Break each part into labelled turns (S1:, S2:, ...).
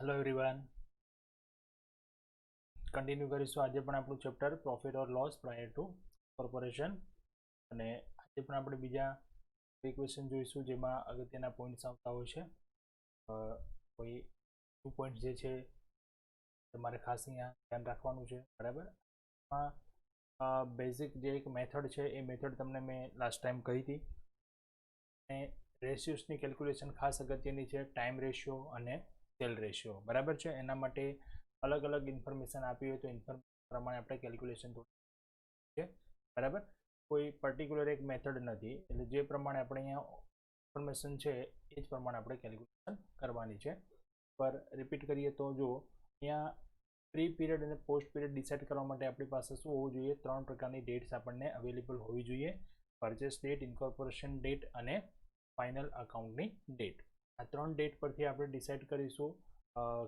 S1: Hello everyone, continue કરીશું આજે પણ આપણું ચેપ્ટર પ્રોફિટ ઓર લોસ પ્રાયર ટુ કોર્પોરેશન. અને આજે પણ આપણે બીજા બે ક્વેશ્ચન જોઈશું જેમાં અગત્યના પોઈન્ટ્સ આવતા હોય છે. કોઈ 2 પોઈન્ટ જે છે તમારે ખાસ અહીંયા ધ્યાન રાખવાનું છે, બરાબર. બેઝિક જે એક મેથડ છે એ મેથડ તમને મેં લાસ્ટ ટાઈમ કહી હતી. અને રેશિયોસની કેલ્ક્યુલેશન ખાસ અગત્યની છે, ટાઈમ રેશિયો અને સેલ રેશિયો, બરાબર છે. એના માટે અલગ અલગ ઇન્ફોર્મેશન આપી હોય તો ઇન્ફોર્મેશન પ્રમાણે આપણે કેલ્ક્યુલેશન છે, બરાબર. કોઈ પર્ટિક્યુલર એક મેથડ નથી, એટલે જે પ્રમાણે આપણે અહીંયા ઇન્ફોર્મેશન છે એ જ પ્રમાણે આપણે કેલ્ક્યુલેશન કરવાની છે. પર રિપીટ કરીએ તો જો અહીંયા પ્રી પીરિયડ અને પોસ્ટ પીરિયડ ડિસાઇડ કરવા માટે આપણી પાસે શું હોવું જોઈએ? 3 પ્રકારની ડેટ્સ આપણને અવેલેબલ હોવી જોઈએ: પરચેસ ડેટ, ઇન્કોર્પોરેશન ડેટ અને ફાઇનલ અકાઉન્ટની ડેટ. આ 3 ડેટ પરથી આપણે ડિસાઇડ કરીશું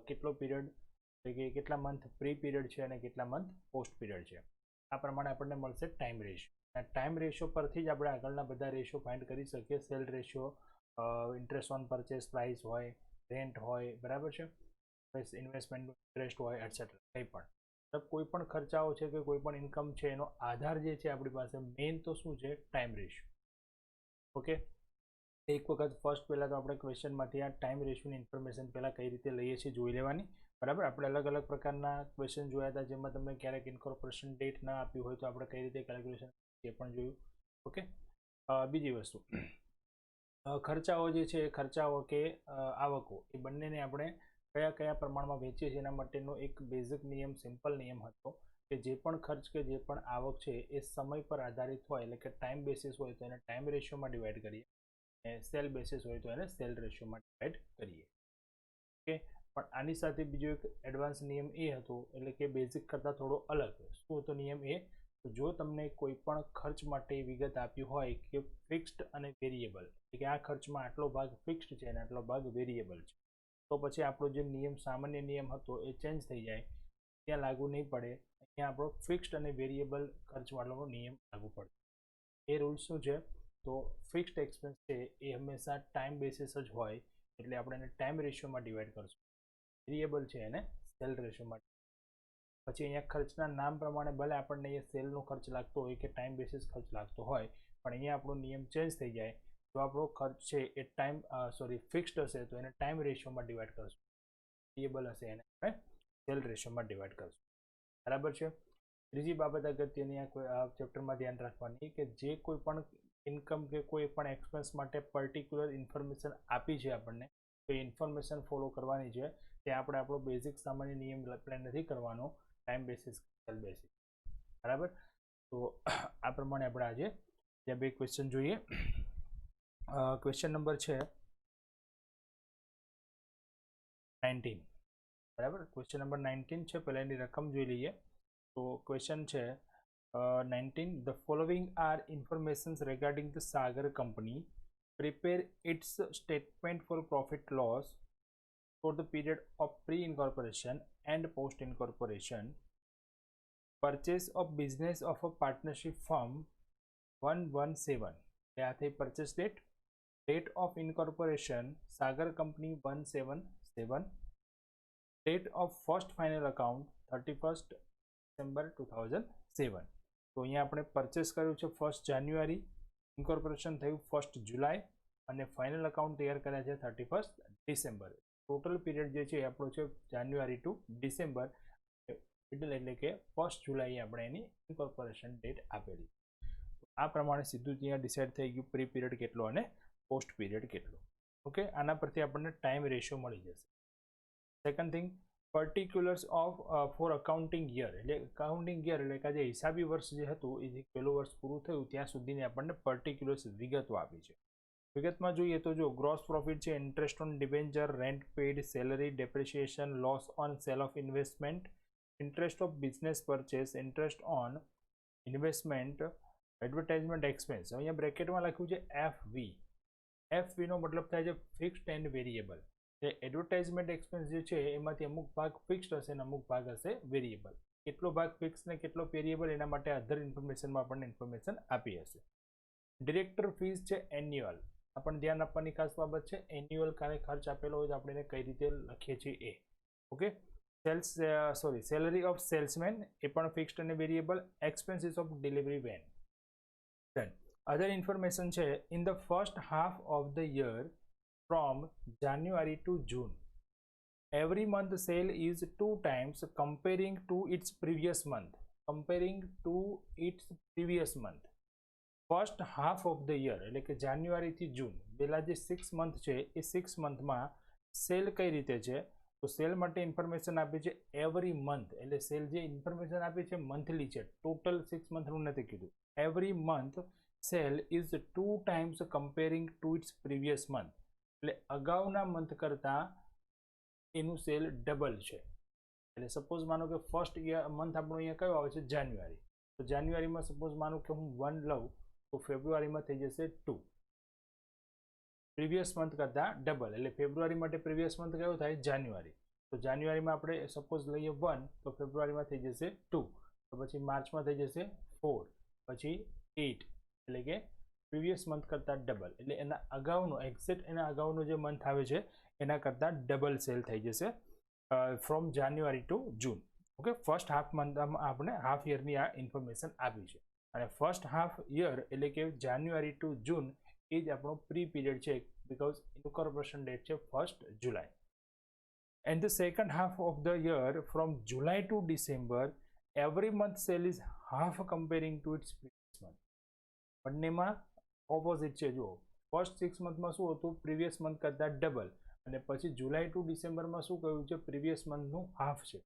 S1: કેટલો પીરિયડ, એટલે કે કેટલા મંથ પ્રી પીરિયડ છે અને કેટલા મંથ પોસ્ટ પીરિયડ છે. આ પ્રમાણે આપણને મળશે ટાઈમ રેશિયો. અને ટાઈમ રેશિયો પરથી જ આપણે આગળના બધા રેશિયો ફાઇન્ડ કરી શકીએ. Cell ratio, interest on purchase price હોય, રેન્ટ હોય, બરાબર છે, ઇન્વેસ્ટમેન્ટ ઇન્ટરેસ્ટ હોય, એટસેટ્રા. કંઈ પણ મતલબ કોઈ પણ ખર્ચાઓ છે કે કોઈ પણ ઇન્કમ છે, એનો આધાર જે છે આપણી પાસે મેઇન તો શું છે? Time ratio. ઓકે, એક વખત ફર્સ્ટ પહેલાં તો આપણે ક્વેશ્ચનમાંથી આ ટાઈમ રેશિયોની ઇન્ફોર્મેશન પહેલાં કઈ રીતે લઈએ છીએ જોઈ લેવાની, બરાબર. આપણે અલગ અલગ પ્રકારના ક્વેશ્ચન જોયા હતા જેમાં તમને ક્યારેક ઇન્કોર્પોરેશન ડેટ ના આપ્યું હોય તો આપણે કઈ રીતે કેલ્ક્યુલેશન એ પણ જોયું. ઓકે, બીજી વસ્તુ, ખર્ચાઓ જે છે એ ખર્ચાઓ કે આવકો એ બંનેને આપણે કયા કયા પ્રમાણમાં વેચીએ છીએ એના માટેનો એક બેઝિક નિયમ, સિમ્પલ નિયમ હતો કે જે પણ ખર્ચ કે જે પણ આવક છે એ સમય પર આધારિત હોય, એટલે કે ટાઈમ બેસિસ હોય તો એને ટાઈમ રેશિયોમાં ડિવાઈડ કરીએ, અને સેલ બેસિસ હોય તો એને સેલ રેશિયોમાં ડિવાઈડ કરીએ. ઓકે, પણ આની સાથે બીજો એક એડવાન્સ નિયમ એ હતો, એટલે કે બેઝિક કરતાં થોડો અલગ. શું હતો નિયમ એ? તો જો તમને કોઈ પણ ખર્ચ માટે વિગત આપી હોય કે ફિક્સ્ડ અને વેરિયેબલ, એટલે કે આ ખર્ચમાં આટલો ભાગ ફિક્સ્ડ છે અને આટલો ભાગ વેરિયેબલ છે, તો પછી આપણો જે નિયમ સામાન્ય નિયમ હતો એ ચેન્જ થઈ જાય, ત્યાં લાગુ નહીં પડે. અહીંયા આપણો ફિક્સ્ડ અને વેરિયેબલ ખર્ચવાળાનો નિયમ લાગુ પડે. એ રૂલ શું છે? તો ફિક્સ્ડ એક્સપેન્સ છે એ હંમેશા ટાઈમ બેસિસ જ હોય, એટલે આપણે એને ટાઈમ રેશિયોમાં ડિવાઈડ કરશું. વેરિયેબલ છે એને સેલ રેશિયોમાં. પછી અહીંયા ખર્ચના નામ પ્રમાણે ભલે આપણને એ સેલનો ખર્ચ લાગતો હોય કે ટાઈમ બેસિસ ખર્ચ લાગતો હોય, પણ અહીંયા આપણો નિયમ ચેન્જ થઈ જાય. જો આપણો ખર્ચ છે એ ફિક્સ્ડ હશે તો એને ટાઈમ રેશિયોમાં ડિવાઈડ કરશું, વેરિયેબલ હશે એને આપણે સેલ રેશિયોમાં ડિવાઈડ કરશું, બરાબર છે. ત્રીજી બાબત અગત્યની આ ચેપ્ટરમાં ધ્યાન રાખવાની કે જે કોઈ પણ ઇન્કમ કે કોઈ પણ એક્સપેન્સ માટે પર્ટિક્યુલર ઇન્ફોર્મેશન આપી છે આપણને, તો એ ઇન્ફોર્મેશન ફોલો કરવાની છે. તે આપણે આપણો બેઝિક સામાન્ય નિયમ એપ્લાય નથી કરવાનો, ટાઈમ બેસિસ, સેલ બેસિસ, બરાબર. તો આ પ્રમાણે આપણે આજે ત્યાં બે ક્વેશ્ચન જોઈએ. ક્વેશ્ચન નંબર છે 19, બરાબર. ક્વેશ્ચન નંબર 19 છે, પહેલાં એની રકમ જોઈ લઈએ. તો ક્વેશ્ચન છે 19, the following are informations regarding the Sagar company prepare its statement for profit loss for the period of pre-incorporation and post-incorporation. Purchase of business of a partnership firm 117. આ થઈ purchase date. Date of incorporation Sagar company 177. Date of first final account 31st December 2007. તો અહીંયા આપણે purchase કર્યું છે 1 જાન્યુઆરી, incorporation થયું 1 જુલાઈ અને final account તૈયાર કર્યા છે 31 ડિસેમ્બર. ટોટલ પીરિયડ જે છે એ આપણો છે જાન્યુઆરી ટુ ડિસેમ્બર, એટલે કે 1 જુલાઈ આપણે એની ઇન્કોર્પોરેશન ડેટ આપેલી. આ પ્રમાણે સીધું ત્યાં ડિસાઇડ થઈ ગયું પ્રી પીરિયડ કેટલો અને પોસ્ટ પીરિયડ કેટલો. ઓકે, આના પરથી આપણને ટાઈમ રેશિયો મળી જશે. Second thing, particulars of for accounting year, એટલે અકાઉન્ટિંગ યર એટલે કે જે હિસાબી વર્ષ જે હતું એ પહેલું વર્ષ પૂરું થયું ત્યાં સુધીની આપણને પર્ટિક્યુલર્સ વિગતો આપી છે. વિગતમાં જોઈએ તો જો ગ્રોસ પ્રોફિટ છે, interest on debenture, rent paid, salary, depreciation, loss on sale of investment, interest of business purchase, interest on investment, advertisement expense. અહીંયા બ્રેકેટમાં લખ્યું છે FV. FVનો મતલબ થાય છે fixed and variable. Advertisement expense જે છે એમાંથી અમુક ભાગ ફિક્સ્ડ હશે અને અમુક ભાગ હશે વેરિયેબલ. કેટલો ભાગ ફિક્સ ને કેટલો વેરિયેબલ એના માટે અધર ઇન્ફોર્મેશનમાં આપણને ઇન્ફોર્મેશન આપી હશે. ડિરેક્ટર ફીસ છે એન્યુઅલ, આપણને ધ્યાન આપવાની ખાસ બાબત છે. એન્યુઅલ ક્યારે ખર્ચ આપેલો હોય તો આપણે એને કઈ રીતે લખીએ છીએ એ. ઓકે, સેલરી ઓફ સેલ્સમેન એ પણ ફિક્સ્ડ અને variable. Expenses of delivery van. Then other information છે in the first half of the year from January to June every month sale is 2 times comparing to its previous month. First half of the year એટલે કે જાન્યુઆરીથી જૂન પેલા જે 6 month છે એ 6 મંથમાં cell કઈ રીતે છે, તો સેલ માટે ઇન્ફોર્મેશન આપી છે એવરી મંથ, એટલે સેલ જે ઇન્ફોર્મેશન આપી છે મંથલી છે, ટોટલ 6 મંથનું નથી કીધું. Every month sale is 2 times comparing to its previous month, એટલે અગાઉના મંથ કરતાં એનું સેલ ડબલ છે. એટલે સપોઝ માનો કે ફર્સ્ટ મંથ આપણો અહીંયા કયો આવે છે, જાન્યુઆરી. તો જાન્યુઆરીમાં સપોઝ માનો કે હું 1 લઉં તો ફેબ્રુઆરીમાં થઈ જશે 2, પ્રીવિયસ મંથ કરતાં ડબલ. એટલે ફેબ્રુઆરી માટે પ્રીવિયસ મંથ કયો થાય, જાન્યુઆરી. તો જાન્યુઆરીમાં આપણે સપોઝ લઈએ 1 તો ફેબ્રુઆરીમાં થઈ જશે 2, તો પછી માર્ચમાં થઈ જશે 4, પછી 8, એટલે કે પ્રીવિયસ મંથ કરતાં ડબલ. એટલે એના અગાઉનો એક્ઝેક્ટ એના અગાઉનો જે મંથ આવે છે એના કરતાં ડબલ સેલ થઈ જશે from January to June. Okay, first half મંથમાં આપણે હાફ યરની આ ઇન્ફોર્મેશન આપી છે. અને ફર્સ્ટ હાફ યર એટલે કે જાન્યુઆરી ટુ જૂન એ જ આપણો પ્રી પીરિયડ છે, બીકોઝ ઇન્કોર્પોરેશન ડેટ છે 1 જુલાઈ. And the second half of the year from July to December every month sale is half comparing to its previous month. બંનેમાં ઓપોઝિટ છે. જુઓ, ફર્સ્ટ 6 મંથમાં શું હતું, પ્રીવિયસ મંથ કરતાં ડબલ, અને પછી જુલાઈ ટુ ડિસેમ્બરમાં શું કહ્યું છે, પ્રીવિયસ મંથનું હાફ છે.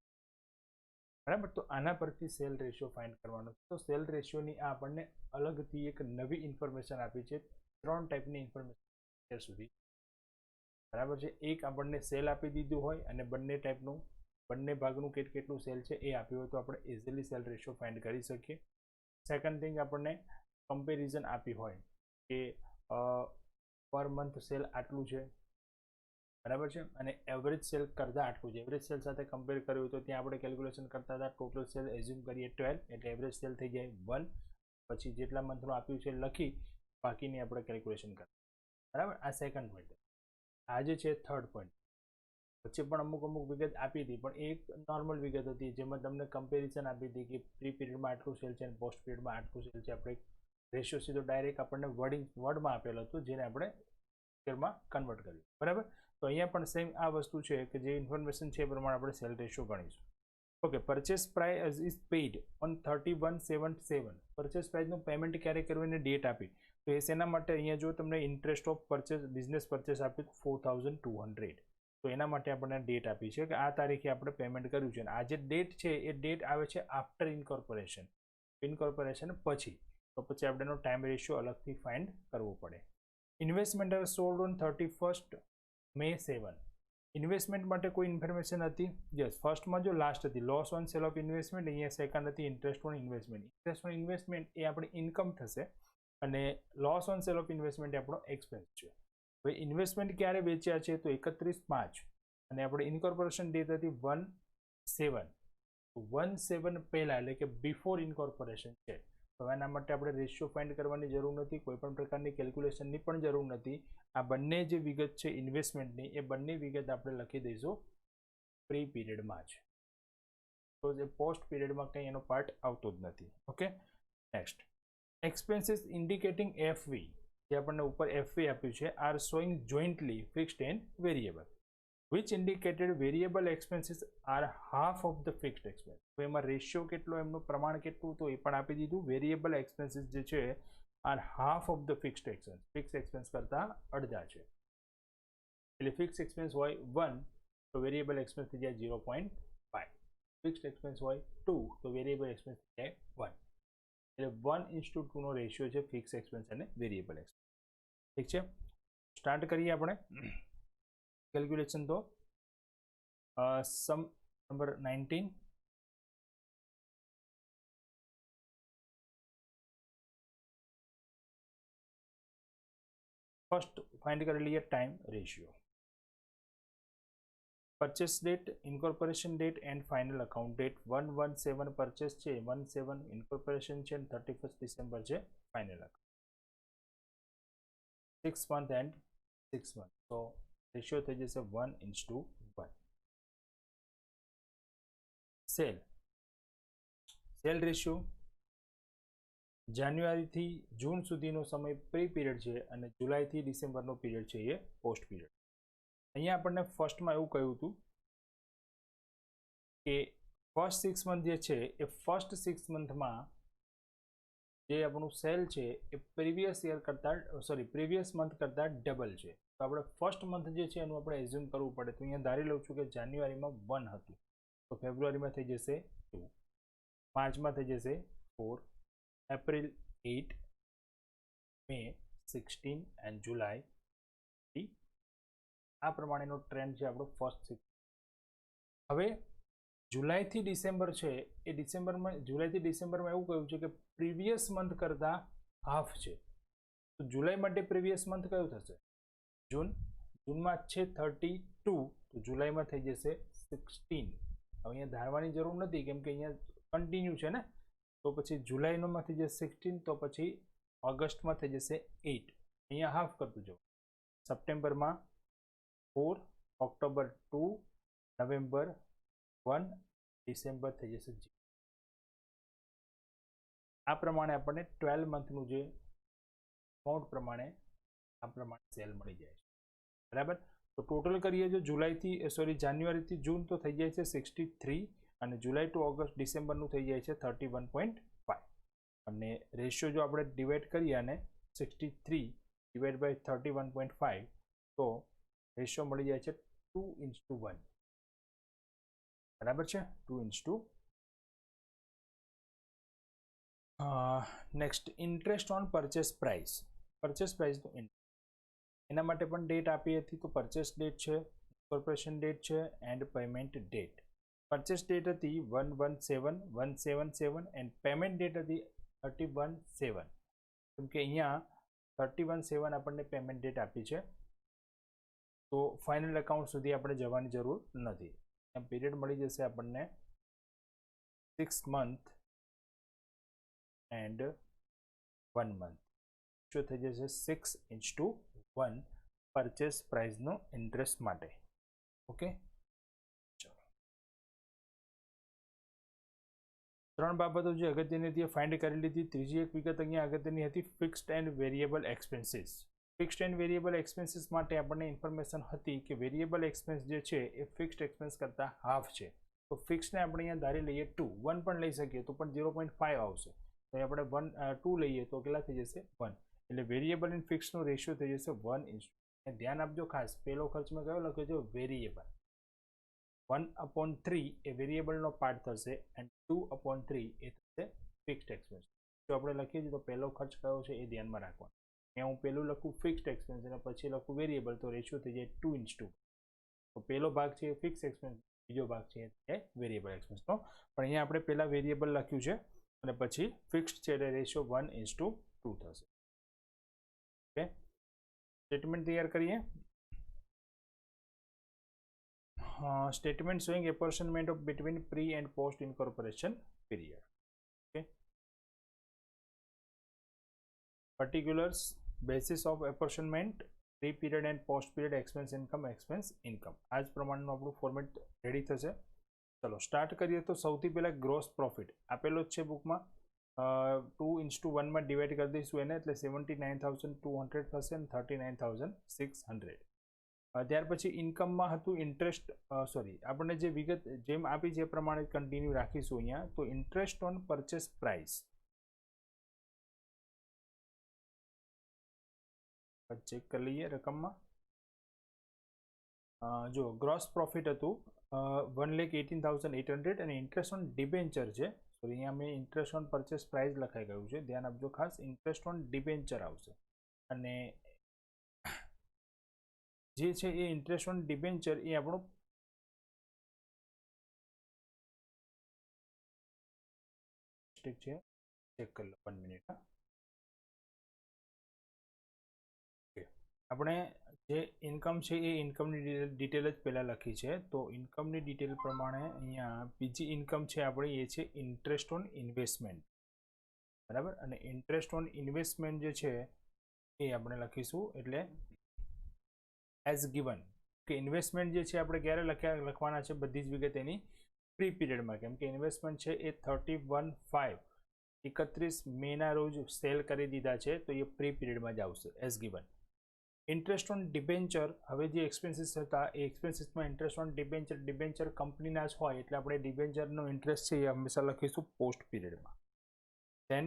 S1: બરાબર, તો આના પરથી સેલ રેશિયો ફાઇન્ડ કરવાનો છે. તો સેલ રેશિયોની આ આપણને અલગથી એક નવી ઇન્ફોર્મેશન આપી છે. 3 ટાઈપની ઇન્ફોર્મેશન અત્યાર સુધી, બરાબર છે. એક આપણને સેલ આપી દીધું હોય અને બંને ટાઈપનું બંને ભાગનું કેટલું સેલ છે એ આપ્યું હોય તો આપણે ઇઝીલી સેલ રેશિયો ફાઇન્ડ કરી શકીએ. સેકન્ડ થિંગ, આપણને કમ્પેરિઝન આપી હોય કે પર મંથ સેલ આટલું છે, બરાબર છે, અને એવરેજ સેલ કરતાં આટલું છે. એવરેજ સેલ સાથે કમ્પેર કર્યું તો ત્યાં આપણે કેલ્ક્યુલેશન કરતા હતા, ટોટલ સેલ એઝ્યુમ કરીએ 12, એટલે એવરેજ સેલ થઈ જાય 1, પછી જેટલા મંથનું આપ્યું છે લખી બાકીની આપણે કેલ્ક્યુલેશન કરીએ. બરાબર, આ સેકન્ડ પોઈન્ટ. આ જે છે થર્ડ પોઈન્ટ. વચ્ચે પણ અમુક વિગત આપી હતી, પણ એક નોર્મલ વિગત હતી જેમાં તમને કમ્પેરિઝન આપી હતી કે પ્રી પીરિયડમાં આટલું સેલ છે અને પોસ્ટ પીરિયડમાં આટલું સેલ છે. આપણે રેશિયો સીધો ડાયરેક્ટ આપણને વર્ડમાં આપેલો હતો, જેને આપણે ફિગરમાં કન્વર્ટ કર્યું. બરાબર, તો અહીંયા પણ સેમ આ વસ્તુ છે કે જે ઇન્ફોર્મેશન છે એ પ્રમાણે આપણે સેલ રેશિયો ગણીશું. Okay, purchase price is paid on 31/7/7. Purchase પ્રાઇસનું પેમેન્ટ ક્યારે કરવું એની ડેટ આપી. તો એ શેના માટે, અહીંયા જો તમને interest of purchase business purchase આપ્યું 4200, તો એના માટે આપણને ડેટ આપી છે કે આ તારીખે આપણે પેમેન્ટ કર્યું છે. અને આ જે ડેટ છે એ ડેટ આવે છે આફ્ટર ઇન્કોર્પોરેશન પછી. તો પછી આપણે એનો ટાઈમ રેશિયો અલગથી ફાઇન્ડ કરવો પડે. ઇન્વેસ્ટમેન્ટ હવે સોલ્ડ ઓન 31 May 7. ઇન્વેસ્ટમેન્ટ માટે કોઈ ઇન્ફોર્મેશન હતી? યસ, ફર્સ્ટમાં જો લાસ્ટ હતી loss on sale of investment, અહીંયા સેકન્ડ હતી interest on investment. Interest on investment એ આપણી ઇન્કમ થશે અને loss on sale of investment એ આપણો એક્સપેન્સ છે. હવે ઇન્વેસ્ટમેન્ટ ક્યારે વેચ્યા છે, તો 31/5, અને આપણે ઇન્કોર્પોરેશન ડેટ હતી 1/7. 1/7 પહેલાં એટલે કે બિફોર ઇન્કોર્પોરેશન છે. તો એના માટે આપણે રેશિયો ફાઇન્ડ કરવાની જરૂર નથી, કોઈ પણ પ્રકારની કેલ્ક્યુલેશનની પણ જરૂર નથી. આ બંને જે વિગત છે ઇન્વેસ્ટમેન્ટની એ બંને વિગત આપણે લખી દઈશું પ્રી પીરિયડમાં જ, તો જે પોસ્ટ પીરિયડમાં કંઈ એનો પાર્ટ આવતો જ નથી. Okay, next, expenses indicating FV, જે આપણને ઉપર એફવી આપ્યું છે, are showing jointly fixed and variable, which indicated variable expenses are half of the fixed expense. તો એમાં રેશિયો કેટલો, એમનું પ્રમાણ કેટલું, તો એ પણ આપી દીધું. વેરિયેબલ એક્સપેન્સીસ જે છે are half of the fixed expense, fix expense કરતાં અડધા છે. એટલે ફિક્સ એક્સપેન્સ હોય 1 તો વેરિયેબલ એક્સપેન્સ થઈ જાય 0.5. ફિક્સ્ડ એક્સપેન્સ હોય 2 તો વેરિયેબલ એક્સપેન્સ થઈ જાય 1. એટલે 1:2 નો રેશિયો છે ફિક્સ એક્સપેન્સ અને વેરિયેબલ એક્સપેન્સ. ઠીક છે, સ્ટાર્ટ કરીએ આપણે કેલ્ક્યુલેશન. તો સમ નંબર 19, ફર્સ્ટ ફાઇન્ડ કરી લઈએ time ratio. Purchase date, incorporation date and final account date. 1/7 purchase છે, 1/7 ઇન્કોર્પોરેશન છે, 31 ડિસેમ્બર છે final account. 6 month and 6 month, તો રેશિયો થઈ જશે 1:1. સેલ રેશિયો જાન્યુઆરીથી જૂન સુધીનો સમય પ્રી પીરિયડ છે અને જુલાઈથી ડિસેમ્બરનો પીરિયડ છે એ પોસ્ટ પીરિયડ. અહીંયા આપણને ફર્સ્ટમાં એવું કહ્યું હતું કે ફર્સ્ટ 6 મંથ જે છે એ ફર્સ્ટ 6 મંથમાં જે આપણું સેલ છે એ પ્રીવિયસ મંથ કરતાં ડબલ છે. તો આપણે ફર્સ્ટ મંથ જે છે એનું આપણે એઝ્યુમ કરવું પડે. તો અહીંયા ધારી લઉં છું કે જાન્યુઆરીમાં 1 હતું, તો ફેબ્રુઆરીમાં થઈ જશે 2, માર્ચમાં થઈ જશે 4, એપ્રિલ 8, મે 16 એન્ડ જુલાઈ 3. આ પ્રમાણેનો ટ્રેન્ડ છે આપણો ફર્સ્ટ 6. હવે જુલાઈથી ડિસેમ્બર છે એ જુલાઈથી ડિસેમ્બરમાં એવું કહ્યું છે કે પ્રીવિયસ મંથ કરતાં હાફ છે. તો જુલાઈ માટે પ્રીવિયસ મંથ કયું થશે? જૂનમાં છે 32, તો જુલાઈમાં થઈ જશે 16. હવે અહીંયા ધારવાની જરૂર નથી કેમ કે અહીંયા કન્ટિન્યુ છે ને, તો પછી જુલાઈમાં થઈ જશે 16, તો પછી ઓગસ્ટમાં થઈ જશે 8. અહીંયા હાફ કરતું જાઓ. સપ્ટેમ્બરમાં 4, ઓક્ટોબર 2, નવેમ્બર 1, ડિસેમ્બર થઈ જશે 0. આ પ્રમાણે આપણને 12 મંથનું જે અમાઉન્ટ પ્રમાણે આ પ્રમાણે સેલ મળી જાય છે. બરાબર. તો ટોટલ કરીએ જો જાન્યુઆરીથી જૂન તો થઈ જાય છે 63 અને જુલાઈ ટુ ઓગસ્ટ ડિસેમ્બરનું થઈ જાય છે 31.5 અને રેશિયો જો આપણે ડિવાઈડ કરીએ અને 63 ડિવાઈડ બાય 31.5 તો રેશિયો મળી જાય છે 2:1. બરાબર છે, 2:1. Next interest on purchase price. Purchase પ્રાઇસનો એના માટે પણ ડેટ આપી હતી. તો પરચેસ ડેટ છે, ઇન્કોર્પોરેશન ડેટ છે and payment date. Purchase date હતી 1/1/7 એન્ડ પેમેન્ટ ડેટ હતી 31/7. કેમ કે અહીંયા 31/7 આપણને પેમેન્ટ ડેટ આપી છે, તો ફાઇનલ એકાઉન્ટ સુધી આપણે જવાની જરૂર નથી. પીરિયડ મળી જશે આપણને 6 મંથ એન્ડ 1 મંથ. શું થઈ જશે 6:1 પરચેસ પ્રાઇસનો ઇન્ટરેસ્ટ માટે. ઓકે, ચલો 3 બાબતો જે અગત્યની હતી ફાઇન્ડ કરી લીધી. ત્રીજી એક વિગત અહીંયા અગત્યની હતી fixed and variable expenses. Fixed and variable expenses માટે આપણને ઇન્ફોર્મેશન હતી કે વેરિયેબલ એક્સપેન્સ જે છે એ ફિક્સ્ડ એક્સપેન્સ કરતાં હાફ છે. તો ફિક્સને આપણે અહીંયા ધારી લઈએ 2, 1 પણ લઈ શકીએ તો પણ 0.5 આવશે. તો આપણે 2 લઈએ તો કેટલા થઈ જશે 1. એટલે વેરિયેબલ એન્ડ ફિક્સનો રેશિયો થઈ જશે 1:2. ધ્યાન આપજો ખાસ, પહેલો ખર્ચમાં કયો લખ્યો છે? વેરિયેબલ. 1/3 એ વેરિયેબલનો પાર્ટ થશે એન્ડ 2/3 એ થશે ફિક્સ્ડ એક્સપેન્સ. જો આપણે લખીએ છીએ તો પહેલો ખર્ચ કયો છે એ ધ્યાનમાં રાખવાનો. અહીંયા હું પહેલું લખું ફિક્સ્ડ એક્સપેન્સ અને પછી લખું વેરિયેબલ, તો રેશિયો થઈ જાય 2:2. તો પહેલો ભાગ છે એ ફિક્સ એક્સપેન્સ, બીજો ભાગ છે એ વેરિયેબલ એક્સપેન્સનો. પણ અહીંયા આપણે પહેલા વેરિયેબલ લખ્યું છે અને પછી ફિક્સ્ડ છે એટલે રેશિયો 1:2 થશે. ઓકે, સ્ટેટમેન્ટ તૈયાર કરીએ. Statement showing apportionment of between pre and post incorporation period. Okay, particulars, basis of apportionment, pre period and post period, expense income. આ જ પ્રમાણનું આપણું ફોર્મેટ રેડી થશે. ચલો સ્ટાર્ટ કરીએ. તો સૌથી પહેલાં ગ્રોસ પ્રોફિટ આપેલો જ છે બુકમાં. 2:1 ડિવાઈડ કરી દઈશું એને, એટલે 79,200 થશે અને 39,600. ત્યાર પછી ઇન્કમમાં હતું ઇન્ટરેસ્ટ, આપણને જે વિગત જેમ આપી છે એ પ્રમાણે કન્ટિન્યુ રાખીશું અહીંયા. તો interest on purchase price check કરી લઈએ રકમમાં. જો ગ્રોસ પ્રોફિટ હતું 1,18,800 અને ઇન્ટરેસ્ટ ઓન ડિબેન્ચર છે. અહીંયા મેં ઇન્ટરેસ્ટ ઓન પરચેસ પ્રાઇસ લખાઈ ગયું છે, ધ્યાન આપજો ખાસ. ઇન્ટરેસ્ટ ઓન ડિબેન્ચર આવશે અને જે છે એ ઇન્ટરેસ્ટ ઓન ડિબેન્ચર એ આપણું છે. ચેક કરી લો 1 મિનિટ. આપણે જે ઇન્કમ છે એ ઇન્કમની ડિટેલ જ પહેલાં લખી છે. તો ઇન્કમની ડિટેલ પ્રમાણે અહીંયા બીજી ઇન્કમ છે આપણી એ છે ઇન્ટરેસ્ટ ઓન ઇન્વેસ્ટમેન્ટ. બરાબર, અને ઇન્ટરેસ્ટ ઓન ઇન્વેસ્ટમેન્ટ જે છે એ આપણે લખીશું એટલે એઝ ગિવન કે ઇન્વેસ્ટમેન્ટ જે છે આપણે ક્યારે લખવાના છે બધી જ વિગત એની પ્રી પીરિયડમાં, કેમ કે ઇન્વેસ્ટમેન્ટ છે એ 31 મેના રોજ સેલ કરી દીધા છે, તો એ પ્રી પીરિયડમાં જ આવશે as given. Interest on debenture, હવે જે એક્સપેન્સીસ હતા એ એક્સપેન્સીસમાં ઇન્ટરેસ્ટ ઓન ડિબેન્ચર કંપનીના જ હોય એટલે આપણે ડિબેન્ચરનો ઇન્ટરેસ્ટ છે એ હંમેશા લખીશું પોસ્ટ પીરિયડમાં. દેન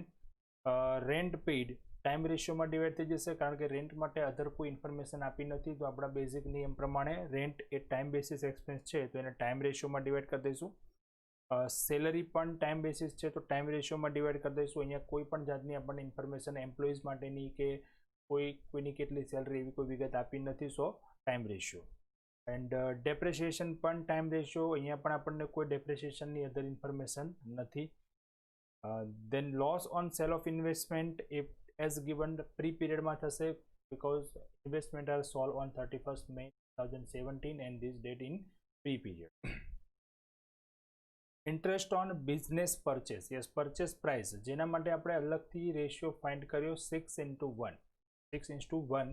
S1: રેન્ટ પેઇડ ટાઈમ રેશિયોમાં ડિવાઈડ થઈ જશે, કારણ કે રેન્ટ માટે અધર કોઈ ઇન્ફોર્મેશન આપી નથી, તો આપણા બેઝિક નિયમ પ્રમાણે રેન્ટ એ ટાઈમ બેસિસ એક્સપેન્સ છે તો એને ટાઈમ રેશિયોમાં ડિવાઈડ કરી દઈશું. સેલરી પણ ટાઈમ બેસિસ છે તો ટાઈમ રેશિયોમાં ડિવાઈડ કરી દઈશું. અહીંયા કોઈ પણ જાતની આપણને ઇન્ફોર્મેશન એમ્પ્લોઈઝ માટેની કે કોઈની કેટલી સેલરી એવી કોઈ વિગત આપી નથી, so time ratio. And depreciation પણ ટાઈમ રેશિયો, અહીંયા પણ આપણને કોઈ ડેપ્રિસિએશનની અધર ઇન્ફોર્મેશન નથી. Then loss on sale of investment એ એઝ ગિવન પ્રી પીરિયડમાં થશે, because investment are sold on 31st May 2017 and this date in pre period. Interest on business purchase, yes purchase price, જેના માટે આપણે અલગથી ratio find કર્યો 6:1,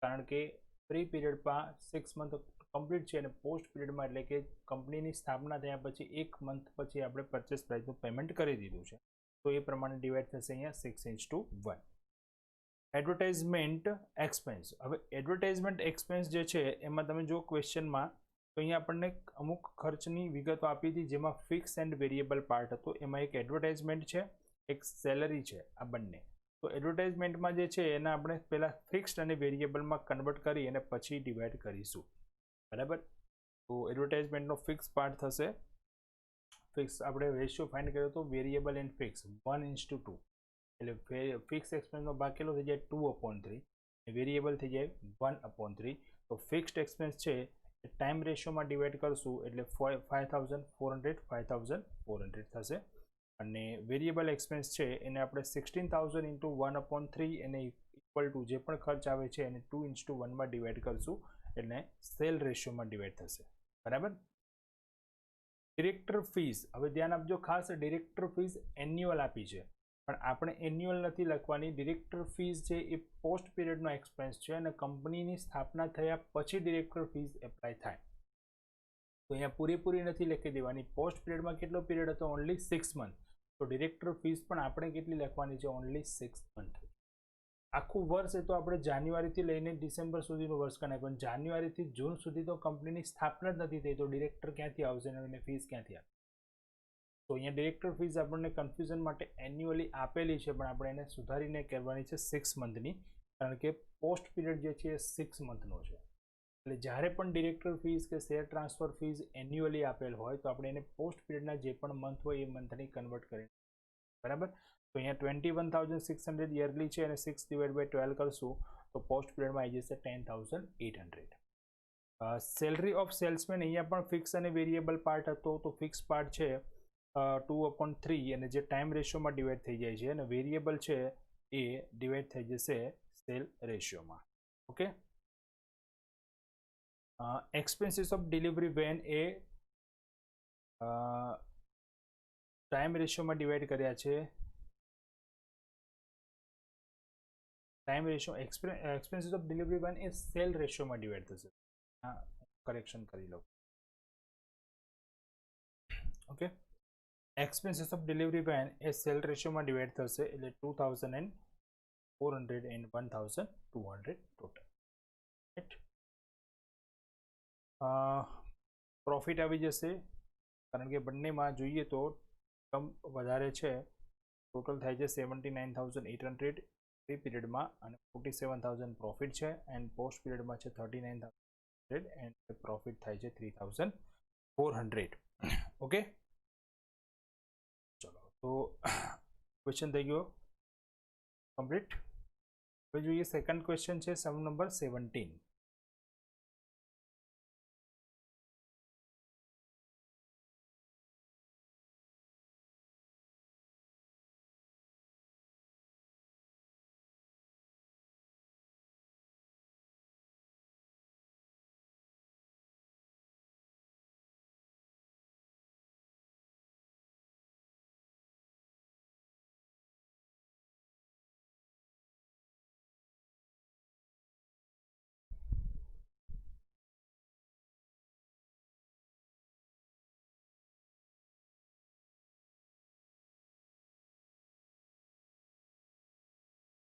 S1: કારણ કે પ્રી પીરિયડમાં 6 મંથ કમ્પ્લીટ છે અને પોસ્ટ પીરિયડમાં એટલે કે કંપનીની સ્થાપના થયા પછી 1 મંથ પછી આપણે પરચેસ પ્રાઇસનું પેમેન્ટ કરી દીધું છે, તો એ પ્રમાણે ડિવાઈડ થશે અહીંયા 6:1. એડવર્ટાઇઝમેન્ટ એક્સપેન્સ, હવે એડવર્ટાઇઝમેન્ટ એક્સપેન્સ જે છે એમાં તમે જો ક્વેશ્ચનમાં તો અહીંયા આપણને અમુક ખર્ચની વિગતો આપી હતી, જેમાં ફિક્સ એન્ડ વેરિયેબલ પાર્ટ હતો. એમાં એક એડવર્ટાઇઝમેન્ટ છે, એક સેલરી છે, આ બંને. તો એડવર્ટાઇઝમેન્ટમાં જે છે એના આપણે પહેલાં ફિક્સ્ડ અને વેરિયેબલમાં કન્વર્ટ કરી અને પછી ડિવાઈડ કરીશું, બરાબર. તો એડવર્ટાઇઝમેન્ટનો ફિક્સ પાર્ટ થશે, ફિક્સ આપણે રેશિયો ફાઇન્ડ કર્યો તો વેરિયેબલ એન્ડ ફિક્સ 1:2, એટલે ફિક્સ એક્સપેન્સનો ભાગ કેટલો થઈ જાય 2/3, વેરિયેબલ થઈ જાય 1/3. તો ફિક્સ્ડ એક્સપેન્સ છે એ ટાઈમ રેશિયોમાં ડિવાઈડ કરશું એટલે 5,400 થશે, અને વેરિયેબલ એક્સપેન્સ છે એને આપણે 16,000 × 1/3 એને ઇક્વલ ટુ જે પણ ખર્ચ આવે છે એને 2:1 ડિવાઈડ કરશું એટલે સેલ રેશિયોમાં ડિવાઈડ થશે, બરાબર. ડિરેક્ટર ફીઝ, હવે ધ્યાન આપજો ખાસ, ડિરેક્ટર ફીઝ એન્યુઅલ આપી છે પણ આપણે એન્યુઅલ નથી લખવાની. ડિરેક્ટર ફીઝ છે એ પોસ્ટ પીરિયડનો એક્સપેન્સ છે અને કંપનીની સ્થાપના થયા પછી ડિરેક્ટર ફીઝ એપ્લાય થાય, તો અહીંયા પૂરેપૂરી નથી લખી દેવાની. પોસ્ટ પીરિયડમાં કેટલો પીરિયડ હતો? ઓનલી 6 મંથ, તો ડિરેક્ટર ફીઝ પણ આપણે કેટલી લખવાની છે? Only 6 month. આખું વર્ષ એ તો આપણે જાન્યુઆરીથી લઈને ડિસેમ્બર સુધીનું વર્ષ ગણાય, પણ જાન્યુઆરીથી જૂન સુધી તો કંપનીની સ્થાપના જ નથી થઈ, તો ડિરેક્ટર ક્યાંથી આવશે અને ફીઝ ક્યાંથી આવે? તો અહીંયા ડિરેક્ટર ફીઝ આપણને કન્ફ્યુઝન માટે એન્યુઅલી આપેલી છે, પણ આપણે એને સુધારીને કરવાની છે 6 મંથની, કારણ કે પોસ્ટ પીરિયડ જે છે એ 6 મંથનો છે. એટલે જ્યારે પણ ડિરેક્ટર ફીઝ કે શેર ટ્રાન્સફર ફીઝ એન્યુઅલી આપેલ હોય તો આપણે એને પોસ્ટ પીરિયડના જે પણ મંથ હોય એ મંથની કન્વર્ટ કરી, બરાબર. તો અહીંયા 21,600 યરલી છે અને 6/12 કરશું તો પોસ્ટ પીરિયડમાં આવી જશે 10,800. સેલરી ઓફ સેલ્સમેન, અહીંયા પણ ફિક્સ અને વેરિયેબલ પાર્ટ હતો, તો ફિક્સ પાર્ટ છે 2/3 અને જે ટાઈમ રેશિયોમાં ડિવાઈડ થઈ જાય છે, અને વેરિયેબલ છે એ ડિવાઈડ થઈ જશે સેલ રેશિયોમાં. Okay. Expenses of delivery van એ ટાઈમ રેશિયોમાં ડિવાઈડ કર્યા છે. Time ratio expenses of delivery van એ સેલ રેશિયોમાં ડિવાઈડ થશે. કરેક્શન કરી લો. Okay. Expenses of delivery van એ સેલ રેશિયોમાં ડિવાઈડ થશે એટલે 2,400 and 1,200 ટોટલ. રાઈટ. પ્રોફિટ આવી જશે, કારણ કે બંનેમાં જોઈએ તો કમ વધારે છે. ટોટલ થાય છે 79,800 પ્રી પીરિયડમાં અને 47,000 પ્રોફિટ છે, એન્ડ પોસ્ટ પીરિયડમાં છે 39,000 એન્ડ પ્રોફિટ થાય છે 3,400. ઓકે. ચલો, તો ક્વેશ્ચન થઈ ગયો કમ્પ્લીટ. હવે જોઈએ સેકન્ડ ક્વેશ્ચન છે સમ નંબર 17.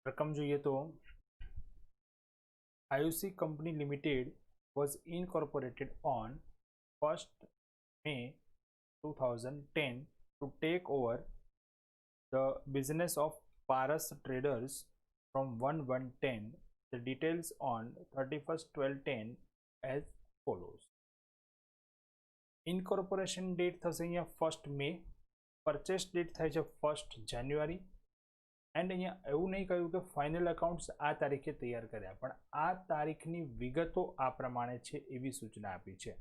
S1: રકમ જોઈએ તો IOC company limited was incorporated on 1st May 2010 to take over the business of Paras Traders from 1/1/10. The details on 31st/12/10 as follows. Incorporation date થશે અહીંયા 1st મે, પરચેસ ડેટ થાય છે 1st January, and અહીંયા એવું નહીં કહ્યું કે final accounts આ તારીખે તૈયાર કર્યા, પણ આ તારીખની વિગતો આ પ્રમાણે છે એવી સૂચના આપી છે,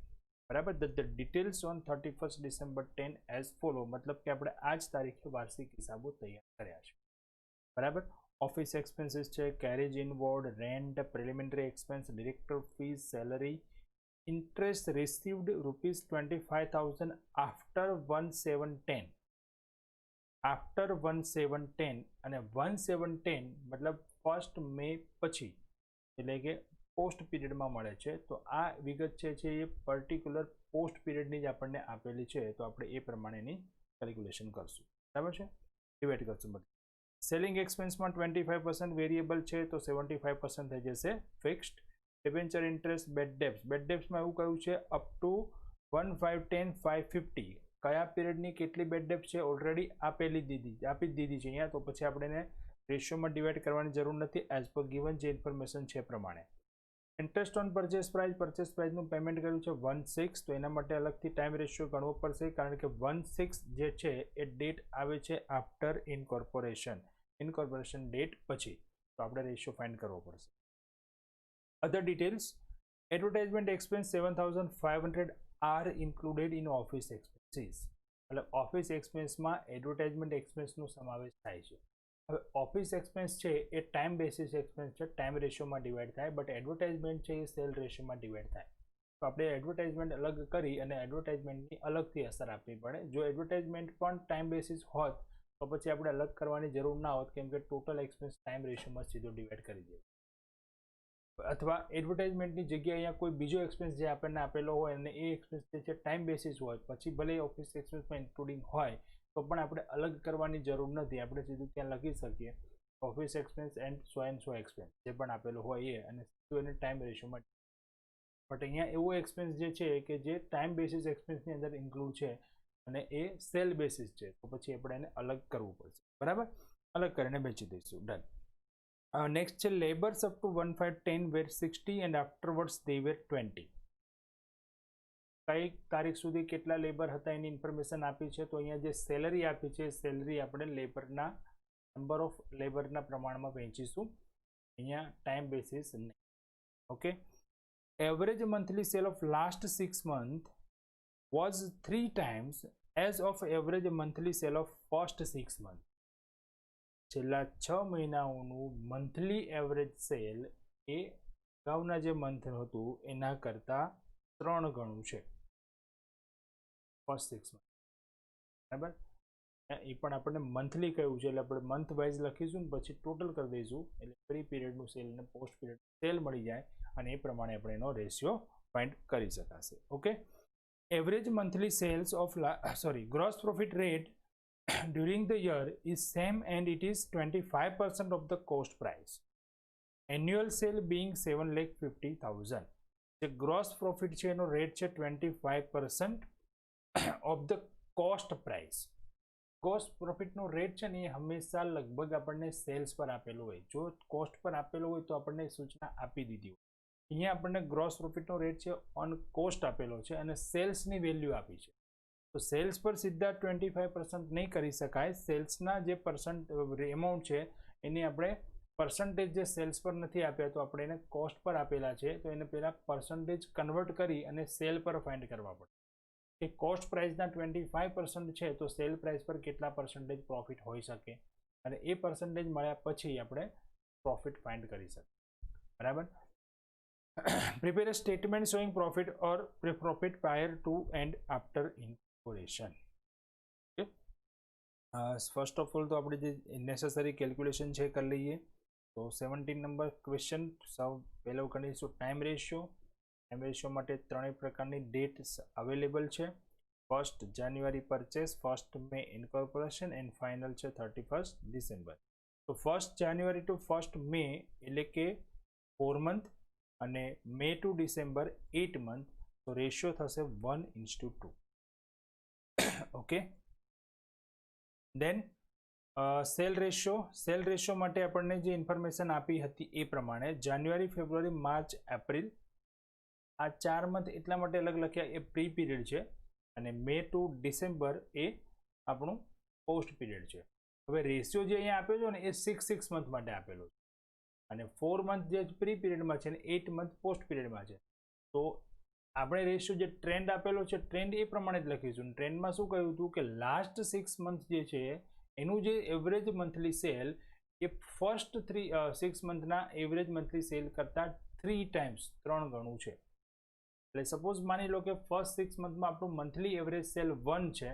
S1: બરાબર. The details on 31st December 10 as follow, મતલબ કે આપણે આ જ તારીખે વાર્ષિક હિસાબો તૈયાર કર્યા છે, બરાબર. ઓફિસ એક્સપેન્સીસ છે, carriage inward, rent, preliminary expense, director fees, salary, interest received rupees 25,000 after 1/7/10, after 1/7/10 અને 1/7/10 મતલબ 1st મે પછી, એટલે કે પોસ્ટ પીરિયડમાં મળે છે. તો આ વિગત છે એ પર્ટિક્યુલર પોસ્ટ પીરિયડની જ આપણને આપેલી છે, તો આપણે એ પ્રમાણેની કેલ્ક્યુલેશન કરશું, બરાબર છે, ડિવાઇડ કરશું બધું. સેલિંગ એક્સપેન્સમાં 25% વેરિયેબલ છે, તો 75% થઈ જશે ફિક્સ્ડ. ડિબેન્ચર ઇન્ટરેસ્ટ, બેડ ડેબ્ટ્સમાં એવું કહ્યું છે અપ ટુ 1/5/10/550, કયા પીરિયડની કેટલી બેડ ડેબ્ટ છે ઓલરેડી આપી જ દીધી છે અહીંયા, તો પછી આપણે એને રેશિયોમાં ડિવાઈડ કરવાની જરૂર નથી, એઝ પર ગિવન જે ઇન્ફોર્મેશન છે પ્રમાણે. ઇન્ટરેસ્ટ ઓન પરચેસ પ્રાઇસનું પેમેન્ટ કર્યું છે 1/6, તો એના માટે અલગથી ટાઈમ રેશિયો ગણવો પડશે, કારણ કે 1/6 જે છે એ ડેટ આવે છે આફ્ટર ઇન્કોર્પોરેશન ડેટ પછી, તો આપણે રેશિયો ફાઇન્ડ કરવો પડશે. Other details, advertisement expense 7,500 are included in office expenses. मतलब ऑफिस एक्सपेન્સમાં એડવર્ટાઇઝમેન્ટ એક્સપેન્સનો સમાવેશ થાય છે. હવે ઓફિસ એક્સપેન્સ છે એ ટાઈમ બેસિસ એક્સપેન્સ છે, ટાઈમ રેશિયોમાં ડિવાઈડ થાય, બટ એડવર્ટાઇઝમેન્ટ છે એ સેલ રેશિયોમાં ડિવાઈડ થાય. તો આપણે એડવર્ટાઇઝમેન્ટ અલગ કરી અને એડવર્ટાઇઝમેન્ટની અલગથી અસર આપવી પડે. જો એડવર્ટાઇઝમેન્ટ પણ ટાઈમ બેસિસ હોત તો પછી આપણે અલગ કરવાની જરૂર ના હોત, કેમ કે ટોટલ એક્સપેન્સ ટાઈમ રેશિયોમાં સીધો ડિવાઈડ કરી દે. અથવા એડવર્ટાઇઝમેન્ટની જગ્યાએ અહીંયા કોઈ બીજો એક્સપેન્સ જે આપણને આપેલો હોય અને એ એક્સપેન્સ જે છે ટાઈમ બેસિસ હોય, પછી ભલે ઓફિસ એક્સપેન્સમાં ઇન્ક્લુડિંગ હોય તો પણ આપણે અલગ કરવાની જરૂર નથી, આપણે સીધું ત્યાં લખી શકીએ office expense and so expense જે પણ આપેલો હોય એ, અને સીધું એને ટાઈમ રેશિયોમાં. બટ અહીંયા એવો એક્સપેન્સ જે છે કે જે ટાઈમ બેસિસ એક્સપેન્સની અંદર ઇન્ક્લુડ છે અને એ સેલ બેસિસ છે, તો પછી આપણે એને અલગ કરવું પડશે, બરાબર. અલગ કરીને વેચી દઈશું, ડન. નેક્સ્ટ છે labours up two 1/5/10 were 60 and afterwards they were 20. કઈ તારીખ સુધી કેટલા લેબર હતા એની ઇન્ફોર્મેશન આપી છે, તો અહીંયા જે સેલરી આપી છે સેલરી આપણે લેબરના નંબર ઓફ લેબરના પ્રમાણમાં વહેંચીશું, અહીંયા ટાઈમ બેસિસ નહીં, okay. Average monthly cell of last 6 months was 3 times as of average monthly cell of first 6 months. છેલ્લા 6 મહિનાઓનું મંથલી એવરેજ સેલ એ અગાઉના જે મંથ હતું એના કરતાં 3 ગણું છે ફર્સ્ટ 6 મંથ, બરાબર. એ પણ આપણને મંથલી કહ્યું છે એટલે આપણે મંથ વાઇઝ લખીશું ને પછી ટોટલ કરી દઈશું, એટલે પ્રી પીરિયડનું સેલ અને પોસ્ટ પીરિયડ સેલ મળી જાય, અને એ પ્રમાણે આપણે એનો રેશિયો ફાઇન્ડ કરી શકાશે, okay. Average monthly sales of gross profit rate during the year is same and it is 25% of the cost price. Annual sale being 7,50,000. The gross profit છે એનો રેટ છે 25% of the cost price. Cost પ્રોફિટનો rate છે ને એ હંમેશા લગભગ આપણને cells પર આપેલો હોય, જો કોસ્ટ પર આપેલો હોય તો આપણને સૂચના આપી દીધી હોય. અહીંયા આપણને ગ્રોસ પ્રોફિટનો રેટ છે ઓન કોસ્ટ આપેલો છે અને સેલ્સની વેલ્યુ આપી છે, તો સેલ્સ પર સીધા 25% નહીં કરી શકાય, સેલ્સના જે એમાઉન્ટ છે એની આપણે પર્સન્ટેજ જે સેલ્સ પર નથી આપ્યા તો આપણે એને કોસ્ટ પર આપેલા છે, તો એને પહેલાં પર્સન્ટેજ કન્વર્ટ કરી અને સેલ પર ફાઇન્ડ કરવા પડે કે કોસ્ટ પ્રાઇસના 25% છે તો સેલ પ્રાઇસ પર કેટલા પર્સન્ટેજ પ્રોફિટ હોઈ શકે, અને એ પર્સન્ટેજ મળ્યા પછી આપણે પ્રોફિટ ફાઇન્ડ કરી શકીએ, બરાબર. Prepare a statement showing profit or profit prior to and after incorporation. First of all તો આપણે જે નેસેસરી કેલ્ક્યુલેશન છે કરી લઈએ. તો 17 નંબર ક્વેશ્ચન પહેલો કરીશું ટાઈમ રેશિયો. ટાઈમ રેશિયો માટે ત્રણેય પ્રકારની ડેટ્સ અવેલેબલ છે. 1st January purchase, 1st May incorporation and final છે 31st ડિસેમ્બર. તો 1 જાન્યુઆરી ટુ 1 મે એટલે કે 4 મંથ અને મે ટુ ડિસેમ્બર 8 મંથ. તો રેશિયો થશે 1:2. ઓકે. દેન સેલ રેશિયો માટે આપણને જે ઇન્ફોર્મેશન આપી હતી એ પ્રમાણે જાન્યુઆરી, ફેબ્રુઆરી, માર્ચ, એપ્રિલ આ 4 મંથ એટલા માટે અલગ લખ્યા, એ પ્રી પીરિયડ છે, અને મે ટુ ડિસેમ્બર એ આપણું પોસ્ટ પીરિયડ છે. હવે રેશિયો જે અહીંયા આપ્યો છે ને એ 6 મંથ માટે આપેલો છે, અને 4 મંથ જે પ્રી પીરિયડમાં છે ને 8 મંથ પોસ્ટ પીરિયડમાં છે. તો આપણે રેશિયો જે ટ્રેન્ડ આપેલો છે ટ્રેન્ડ એ પ્રમાણે જ લખીશું. ટ્રેન્ડમાં શું કહ્યું હતું કે લાસ્ટ 6 મંથ જે છે એનું જે એવરેજ મંથલી સેલ એ ફર્સ્ટ 6 મંથના એવરેજ મંથલી સેલ કરતાં 3 ટાઈમ્સ 3 ગણું છે. એટલે સપોઝ માની લો કે ફર્સ્ટ 6 મંથમાં આપણું મંથલી એવરેજ સેલ 1 છે,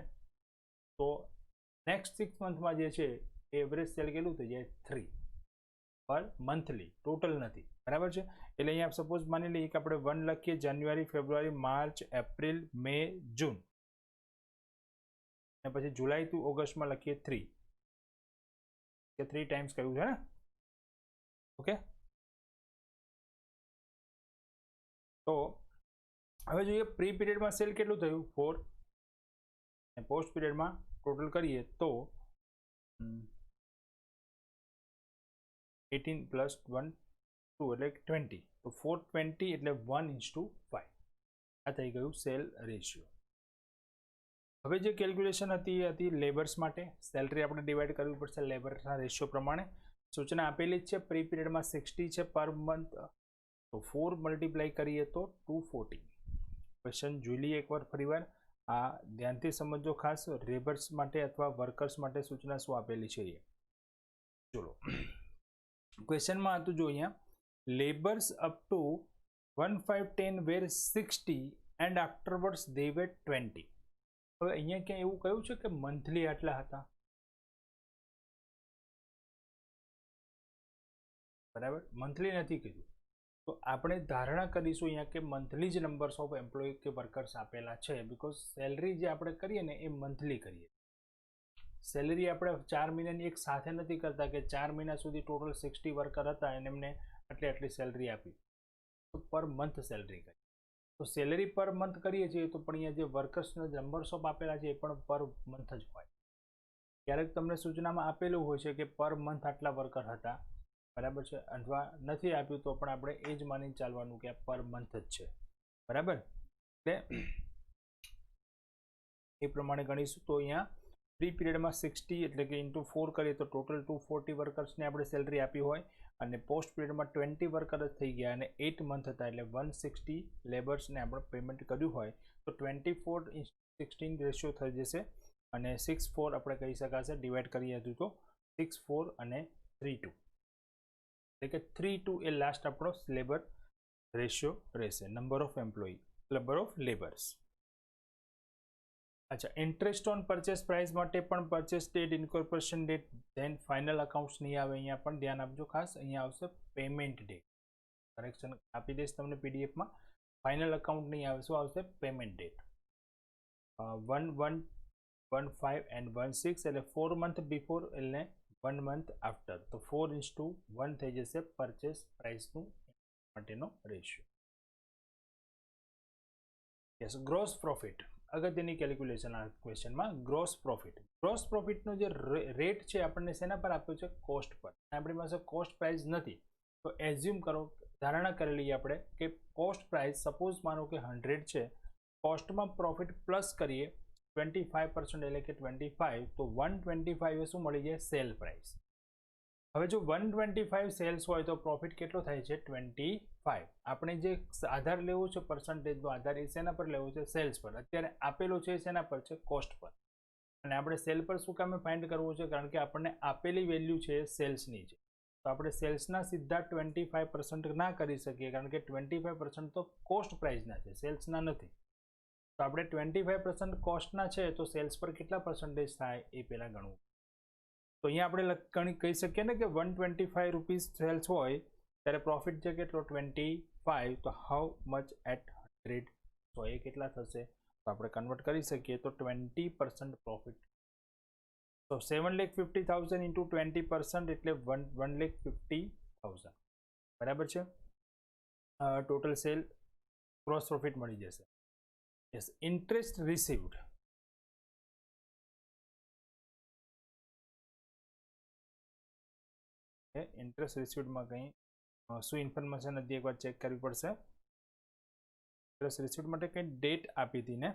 S1: તો નેક્સ્ટ 6 મંથમાં જે છે એવરેજ સેલ કેટલું થઈ જાય 3 પર મંથલી, ટોટલ નથી. બરાબર છે. એટલે અહીંયા સપોઝ માની લઈએ કે આપણે 1 લખીએ, જાન્યુઆરી, ફેબ્રુઆરી, માર્ચ, એપ્રિલ, મે, જૂન, અને પછી જુલાઈ ટુ ઓગસ્ટમાં લખીએ 3 કે 3 ટાઈમ્સ કહ્યું છે ને. ઓકે. તો હવે જોઈએ પ્રી પીરિયડમાં સેલ કેટલું થયું 4, અને પોસ્ટ પીરિયડમાં ટોટલ કરીએ તો 18 પ્લસ 1 2 એટલે 20. તો 420 એટલે 1:5 આ થઈ ગયું સેલ રેશિયો. હવે જે કેલ્ક્યુલેશન હતી એ હતી લેબર્સ માટે. સેલરી આપણે ડિવાઈડ કરવી પડશે લેબરના રેશિયો પ્રમાણે. સૂચના આપેલી જ છે. પ્રી પીરિયડમાં 60 છે પર મંથ, તો 4 મલ્ટીપ્લાય કરીએ તો 240. ક્વેશ્ચન જોઈ લઈએ એકવાર ફરીવાર. આ ધ્યાનથી સમજો ખાસ. લેબર્સ માટે અથવા વર્કર્સ માટે સૂચના શું આપેલી છે એ. ચલો ક્વેશ્ચનમાં હતું જો અહીંયા, labours up to 1510 were 60 and afterwards they were 20. હવે અહીંયા ક્યાં એવું કહ્યું છે કે મંથલી આટલા હતા? બરાબર, મંથલી નથી કીધું. તો આપણે ધારણા કરીશું અહીંયા કે મંથલી જ નંબર્સ ઓફ એમ્પ્લોય કે વર્કર્સ આપેલા છે, બીકોઝ સેલરી જે આપણે કરીએ ને એ મંથલી કરીએ. સેલરી આપણે 4 મહિનાની એક સાથે નથી કરતા કે 4 મહિના સુધી ટોટલ 60 વર્કર હતા અને એમને આટલી સેલરી આપી, તો પર મંથ સેલરી કરી. તો સેલરી પર મંથ કરીએ છીએ તો પણ અહીંયા જે વર્કર્સના નંબર્સ ઓફ આપેલા છે એ પણ પર મંથ જ હોય. ક્યારેક તમને સૂચનામાં આપેલું હોય છે કે પર મંથ આટલા વર્કર હતા, બરાબર છે, અથવા નથી આપ્યું તો પણ આપણે એ જ માની ચાલવાનું કે પર મંથ જ છે. બરાબર, એટલે એ પ્રમાણે ગણીશું. તો અહીંયા પ્રી પીરિયડમાં 60 એટલે કે ઇન્ટુ 4 કરીએ તો ટોટલ 240 વર્કર્સને આપણે સેલરી આપી હોય, અને પોસ્ટ પીરિયડમાં 20 વર્કર જ થઈ ગયા અને 8 મંથ હતા એટલે 160 લેબર્સને આપણે પેમેન્ટ કર્યું હોય, તો 24:16 રેશિયો થઈ જશે, અને 6:4 આપણે કહી શકાશે. ડિવાઈડ કરીએ હતું તો 6:4 અને 3:2 એટલે કે 3:2 એ લાસ્ટ આપણો લેબર રેશિયો રહેશે. Number of employ, number of labours. અચ્છા, ઇન્ટરેસ્ટ ઓન પરચેસ પ્રાઇસ માટે પણ purchase date, incorporation date, then final accounts નહીં આવે. અહીંયા પણ ધ્યાન આપજો ખાસ. અહીંયા આવશે પેમેન્ટ ડેટ. કરેક્શન આપી દઈશ તમને પીડીએફમાં. ફાઇનલ અકાઉન્ટ નહીં આવે, શું આવશે? Payment date. 1/1/15 એન્ડ 1/6 એટલે 4 મંથ બિફોર એટલે 1 મંથ આફ્ટર. તો 4:1 થઈ જશે પરચેસ પ્રાઇસનું માટેનો રેશિયો. યસ, ગ્રોસ પ્રોફિટ અગત્યની કેલ્ક્યુલેશન આ ક્વેશ્ચનમાં. ગ્રોસ પ્રોફિટનો જે રેટ છે આપણને શેના પર આપ્યો છે? કોસ્ટ પર. આપણી પાસે કોસ્ટ પ્રાઇસ નથી, તો એઝ્યુમ કરો, ધારણા કરી લઈએ આપણે કે કોસ્ટ પ્રાઇસ સપોઝ માનો કે 100 છે, કોસ્ટમાં પ્રોફિટ પ્લસ કરીએ 25% એટલે કે 25, તો 125 એ શું મળી જાય? Sale price. હવે જો 125 સેલ્સ હોય તો પ્રોફિટ કેટલો થાય છે? 25. આપણે જે આધાર લેવો છે પર્સન્ટેજનો આધાર, એ શેના પર લેવો છે? સેલ્સ પર. અત્યારે આપેલો છે શેના પર છે? કોસ્ટ પર. અને આપણે સેલ પર શું કામે ફાઇન્ડ કરવો છે? કારણ કે આપણને આપેલી વેલ્યુ છે સેલ્સની છે, તો આપણે સેલ્સના સીધા 25% ના કરી શકીએ, કારણ કે 25% તો કોસ્ટ પ્રાઇસના છે, સેલ્સના નથી. તો આપણે 25% કોસ્ટના છે, તો સેલ્સ પર કેટલા પર્સન્ટેજ થાય એ પહેલાં ગણવું. તો અહીંયા આપણે કહી શકીએ ને કે 125 રૂપીસ સેલ્સ હોય ત્યારે પ્રોફિટ છે કેટલો? 25. તો હાઉ મચ એટ 100? તો એ કેટલા થશે? તો આપણે કન્વર્ટ કરી શકીએ તો 20% પ્રોફિટ તો 7,50,000 ઇન્ટુ 20% એટલે 1,50,000 બરાબર છે. ટોટલ સેલ ક્રોસ પ્રોફિટ મળી જશે. યસ, ઇન્ટરેસ્ટ રિસીવ્ડ ઇન્ટરેસ્ટ રિસીવ્ડમાં કંઈ શું ઇન્ફોર્મેશન હતી એકવાર ચેક કરવી પડશે. ઇન્ટરેસ્ટ રિસીવ્ડ માટે કંઈ ડેટ આપી હતી ને.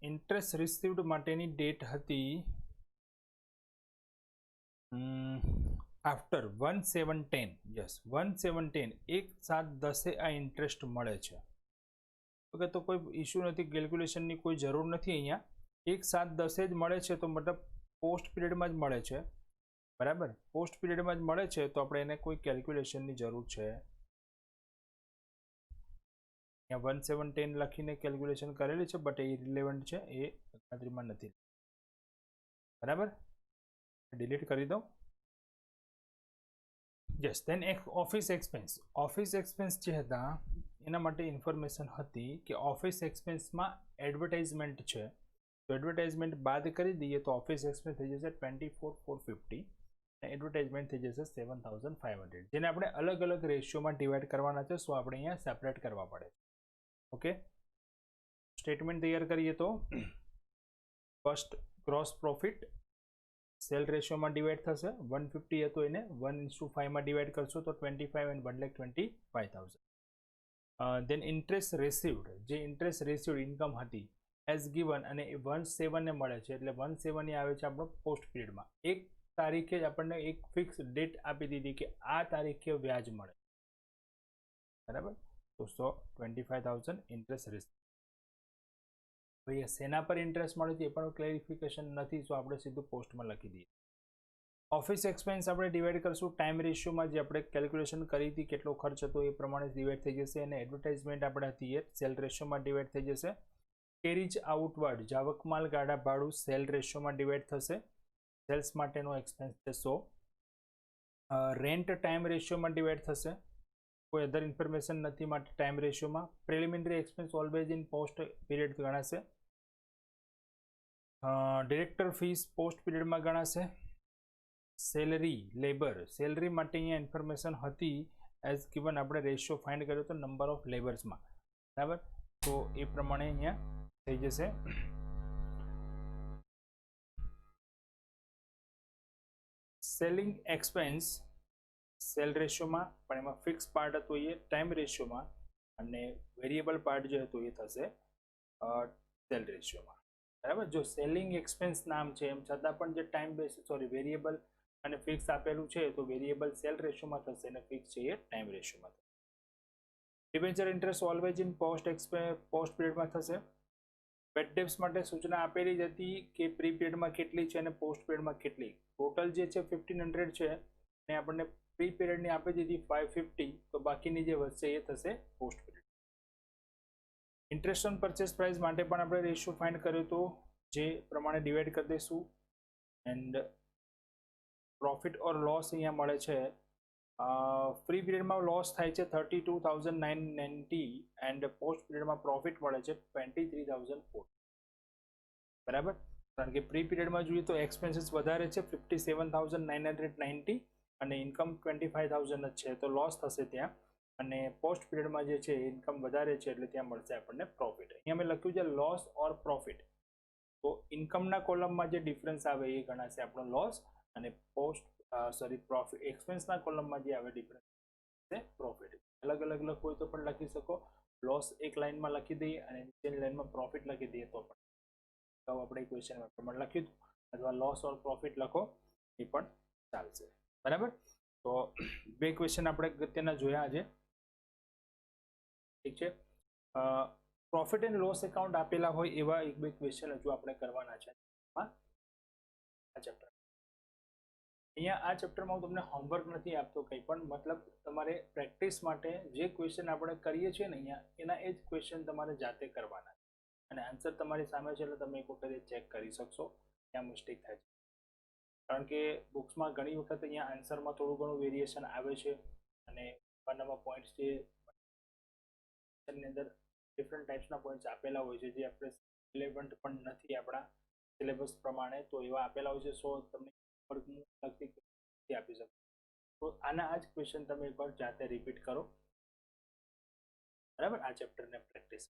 S1: ઇન્ટરેસ્ટ રિસીવ્ડ માટેની ડેટ હતી આફ્ટર 1/7/10. યસ, 1/7/10 1/7/10 આ ઇન્ટરેસ્ટ મળે છે. ઓકે, તો કોઈ ઇશ્યુ નથી, કેલ્ક્યુલેશનની કોઈ જરૂર નથી અહીંયા. 1/7/10 જ મળે છે તો મતલબ પોસ્ટ પિરિયડમાં જ મળે છે. બરાબર, પોસ્ટ પિરિયડમાં જ મળે છે તો આપણે એને કોઈ કેલ્ક્યુલેશનની જરૂર છે. અહીંયા 1/7/10 લખીને કેલ્ક્યુલેશન કરેલી છે બટ એ ઇરિલેવન્ટ છે, એ ગણતરીમાં નથી. બરાબર, ડિલીટ કરી દો. Yes, then office expense. Office expense જે હતા એના માટે ઇન્ફોર્મેશન હતી કે ઓફિસ એક્સપેન્સમાં એડવર્ટાઇઝમેન્ટ છે, તો એડવર્ટાઇઝમેન્ટ બાદ કરી દઈએ તો ઓફિસ એક્સપેન્સ થઈ જશે 24,450 અને એડવર્ટાઇઝમેન્ટ થઈ જશે 7,500, જેને આપણે અલગ અલગ રેશિયોમાં ડિવાઈડ કરવાના છે. સો આપણે અહીંયા સેપરેટ કરવા પડે. ઓકે, સ્ટેટમેન્ટ તૈયાર કરીએ તો ફર્સ્ટ ગ્રોસ પ્રોફિટ સેલ રેશિયોમાં ડિવાઈડ થશે. 150 હતો એને 1:5 માં ડિવાઈડ કરશો તો 25 and 1,25,000. દેન ઇન્ટરેસ્ટ રિસીવ્ડ, જે ઇન્ટરેસ્ટ રિસીવ્ડ ઇન્કમ હતી એઝ ગિવન અને 1/7 ને મળે છે એટલે 1/7 એ આવે છે આપણો પોસ્ટ પિરિયડમાં. એક તારીખે જ આપણને એક ફિક્સ ડેટ આપી દીધી કે આ તારીખે વ્યાજ મળે. બરાબર, તો 25,000 ઇન્ટરેસ્ટ રિસીવ્ડ. ભાઈ શેના પર ઇન્ટરેસ્ટ મળે છે એ પણ ક્લેરિફિકેશન નથી, તો આપણે સીધું પોસ્ટમાં લખી દઈએ. ઓફિસ એક્સપેન્સ આપણે ડિવાઈડ કરશું ટાઈમ રેશિયોમાં, જે આપણે કેલ્ક્યુલેશન કરી હતી કેટલો ખર્ચ હતો એ પ્રમાણે ડિવાઈડ થઈ જશે. અને એડવર્ટાઇઝમેન્ટ આપણે હતી એ સેલ રેશિયોમાં ડિવાઈડ થઈ જશે. કેરીજ આઉટવર્ડ, જાવકમાલ ગાડા ભાડું સેલ રેશિયોમાં ડિવાઈડ થશે. સેલ્સ માટેનો એક્સપેન્સ છે 100. રેન્ટ ટાઈમ રેશિયોમાં ડિવાઈડ થશે. કોઈ અધર ઇન્ફોર્મેશન નથી માટે ટાઈમ રેશિયોમાં. Preliminary expense always in post period ગણાશે. ડિરેક્ટર ફીસ પોસ્ટ પીરિયડમાં ગણાશે. સેલરી લેબર, સેલરી માટે અહીંયા ઇન્ફોર્મેશન હતી એઝ ગિવન, આપણે રેશિયો ફાઇન્ડ કર્યો તો નંબર ઓફ લેબર્સમાં. બરાબર, તો એ પ્રમાણે અહીંયા થઈ જશે. સેલિંગ એક્સપેન્સ સેલ રેશિયોમાં, પણ એમાં ફિક્સ પાર્ટ હતો એ ટાઈમ રેશિયોમાં, અને વેરિયેબલ પાર્ટ જે હતું એ થશે સેલ રેશિયોમાં. બરાબર, જો સેલિંગ એક્સપેન્સ નામ છે એમ છતાં પણ જે ટાઈમ બેઝ વેરિયેબલ અને ફિક્સ આપેલું છે તો વેરિયેબલ સેલ રેશિયોમાં થશે અને ફિક્સ છે એ ટાઈમ રેશિયોમાં થશે. Debenture interest always in post પીરિયડમાં થશે. બેડ ડેબ્ટ્સ માટે સૂચના આપેલી જ હતી કે પ્રી પીરિયડમાં કેટલી છે અને પોસ્ટ પીરિયડમાં કેટલી. ટોટલ જે છે 1,500 છે અને આપણને પ્રી પીરિયડની આપી દીધી 550, તો બાકીની જે વધશે એ થશે post period. Interest on purchase price માટે પણ આપણે રેશિયો ફાઇન્ડ કર્યો તો જે પ્રમાણે ડિવાઈડ કરી દઈશું. એન્ડ પ્રોફિટ ઓર લોસ અહીંયા મળે છે. ફ્રી પીરિયડમાં લોસ થાય છે 32,990 એન્ડ પોસ્ટ પીરિયડમાં પ્રોફિટ મળે છે 23,040. બરાબર, કારણ કે પ્રી પીરિયડમાં જોઈએ તો એક્સપેન્સીસ વધારે છે 57,990 અને ઇન્કમ 25,000 જ છે, તો લોસ થશે ત્યાં. અને પોસ્ટ પીરિયડમાં જે છે ઇન્કમ વધારે છે એટલે ત્યાં મળશે આપણને પ્રોફિટ. અહીંયા મેં લખ્યું છે લોસ ઓર પ્રોફિટ, તો ઇન્કમના કોલમમાં જે ડિફરન્સ આવે એ ગણાશે આપણો લોસ, અને પ્રોફિટ એક્સપેન્સના કોલમમાં જે આવે ડિફરન્સ છે પ્રોફિટ. અલગ અલગ લખવું હોય તો પણ લખી શકો. લોસ એક લાઇનમાં લખી દઈએ અને નીચેની લાઇનમાં પ્રોફિટ લખી દઈએ તો પણ આપણે ક્વેશ્ચન પ્રમાણે લખ્યું હતું, અથવા લોસ ઓર પ્રોફિટ લખો એ પણ ચાલશે. બરાબર, તો બે ક્વેશ્ચન આપણે અગત્યના જોયા આજે. ઠીક છે, પ્રોફિટ એન્ડ લોસ એકાઉન્ટ આપેલા હોય એવા એક બે ક્વેશ્ચન હજુ આપણે કરવાના છે આ ચેપ્ટર. અહીંયા આ ચેપ્ટરમાં હું તમને હોમવર્ક નથી આપતો કંઈ પણ, મતલબ તમારે પ્રેક્ટિસ માટે જે ક્વેશ્ચન આપણે કરીએ છીએ ને અહીંયા એના એ જ ક્વેશ્ચન તમારે જાતે કરવાના છે, અને આન્સર તમારી સામે છે એટલે તમે એક વખત ચેક કરી શકશો ક્યાં મિસ્ટેક થાય છે. કારણ કે બુક્સમાં ઘણી વખત અહીંયા આન્સરમાં થોડું ઘણું વેરિએશન આવે છે અને નવા પોઈન્ટ્સ જે અંદર ડિફરન્ટ ટાઈપ્સના પોઈન્ટ્સ આપેલા હોય છે જે આપણે રિલેવન્ટ પણ નથી આપણા સિલેબસ પ્રમાણે, તો એવા આપેલા હોય છે. સો તમને વર્ગનું લગતી આપી શકું. તો આના આ જ ક્વેશ્ચન તમે એકવાર જાતે રિપીટ કરો, બરાબર. આ ચેપ્ટરને પ્રેક્ટિસ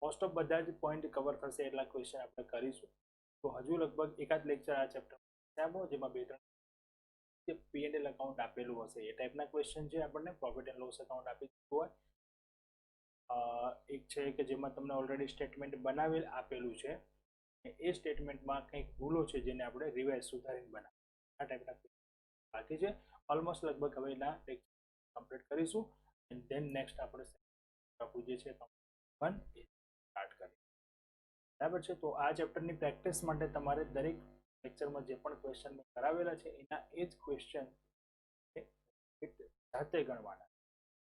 S1: મોસ્ટ ઓફ બધા જ પોઈન્ટ કવર થશે એટલા ક્વેશ્ચન આપણે કરીશું. તો હજુ લગભગ એકાદ લેક્ચર આ ચેપ્ટર આપો જેમાં 2-3 P&L એકાઉન્ટ આપેલું હશે એ ટાઈપના ક્વેશ્ચન છે. આપણને પ્રોફિટ એન્ડ લોસ એકાઉન્ટ આપી દીધું હોય. એક છે કે જેમાં તમને ઓલરેડી સ્ટેટમેન્ટ બનાવેલ આપેલું છે, એ સ્ટેટમેન્ટમાં કંઈક ભૂલો છે જેને આપણે રિવાઇઝ સુધારીને બનાવીએ, આ ટાઈપના બાકી છે. ઓલમોસ્ટ લગભગ હવે એના કમ્પ્લીટ કરીશું એન્ડ ધેન નેક્સ્ટ આપણે આપણું જે છે 1 એ સ્ટાર્ટ કરીએ, બરાબર છે. તો આ ચેપ્ટરની પ્રેક્ટિસ માટે તમારે દરેક લેક્ચરમાં જે પણ ક્વેશ્ચન મેં કરાવેલા છે એના એ જ ક્વેશ્ચન જાતે ગણવાના,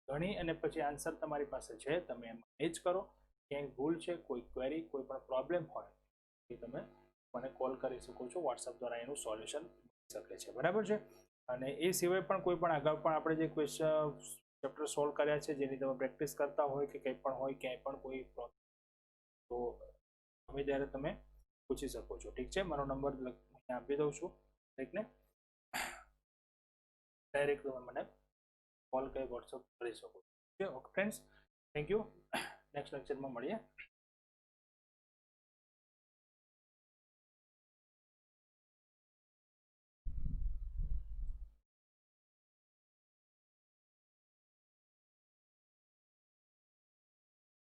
S1: ગણી અને પછી આન્સર તમારી પાસે છે તમે એમાં એ જ કરો. ક્યાંય ભૂલ છે, કોઈ ક્વેરી, કોઈ પણ પ્રોબ્લેમ હોય એ તમે મને કોલ કરી શકો છો, વોટ્સઅપ દ્વારા એનું સોલ્યુશન મળી શકે છે, બરાબર છે. અને એ સિવાય પણ કોઈ પણ અગાઉ પણ આપણે જે ક્વેશ્ચન ચેપ્ટર સોલ્વ કર્યા છે જેની તમે પ્રેક્ટિસ કરતા હોય કે કંઈ પણ હોય, ક્યાંય પણ કોઈ પ્રોબ્લેમ તો હવે ત્યારે તમે પૂછી શકો છો, ઠીક છે. મારો નંબર અહીંયા આપી દઉં છું દરેકને, ડાયરેક્ટ તમે મને કોલ કે વોટ્સઅપ કરી શકો છો. Okay friends, thank you. Next લેક્ચરમાં મળીએ.